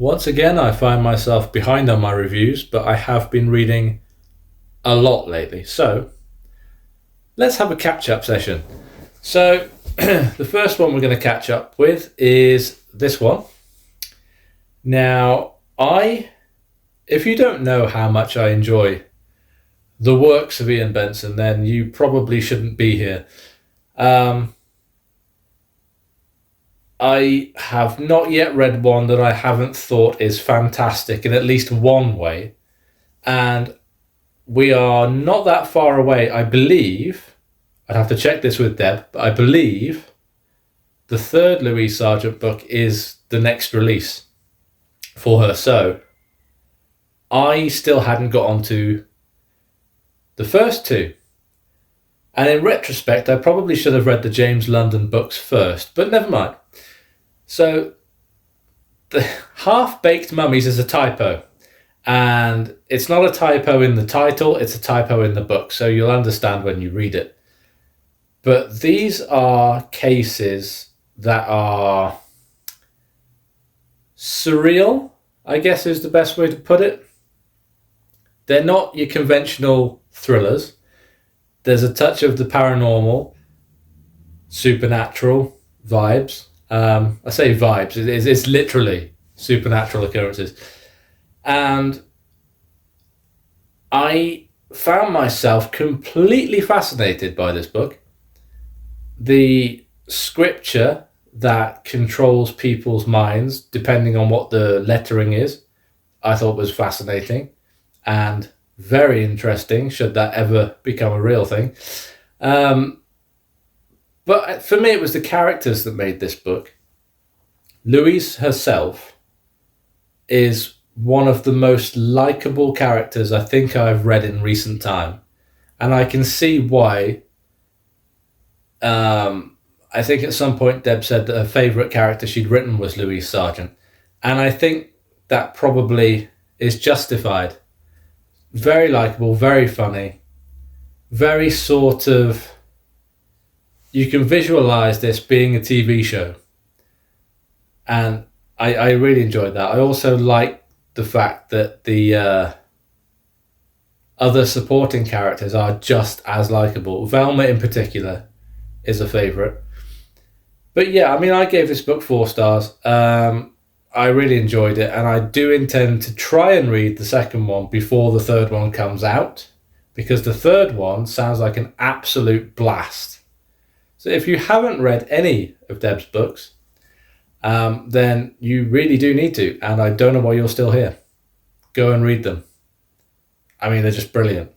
Once again, I find myself behind on my reviews, but I have been reading a lot lately. So, let's have a catch-up session. So, the first one we're going to catch up with is this one. Now, if you don't know how much I enjoy the works of Iain Benson, then you probably shouldn't be here. I have not yet read one that I haven't thought is fantastic in at least one way. And we are not that far away, I believe. I'd have to check this with Deb, but I believe the third Louise Sargent book is the next release for her. So I still hadn't got onto the first two. And in retrospect, I probably should have read the James London books first, but never mind. So, the Half-Baked Mummies is a typo. And it's not a typo in the title, it's a typo in the book. So you'll understand when you read it. But these are cases that are surreal, I guess is the best way to put it. They're not your conventional thrillers. There's a touch of the paranormal, supernatural vibes. I say vibes, it's literally supernatural occurrences. And I found myself completely fascinated by this book. The scripture that controls people's minds, depending on what the lettering is, I thought was fascinating and very interesting, should that ever become a real thing. But for me, it was the characters that made this book. Louise herself is one of the most likable characters I think I've read in recent time. And I can see why. I think at some point Deb said that her favourite character she'd written was Louise Sargent. And I think that probably is justified. Very likable, very funny, very sort of... You can visualise this being a TV show. And I really enjoyed that. I also like the fact that the other supporting characters are just as likable. Velma in particular is a favourite. But yeah, I mean, I gave this book 4 stars. I really enjoyed it. And I do intend to try and read the second one before the third one comes out. Because the third one sounds like an absolute blast. So if you haven't read any of Deb's books, then you really do need to. And I don't know why you're still here. Go and read them. I mean, they're just brilliant.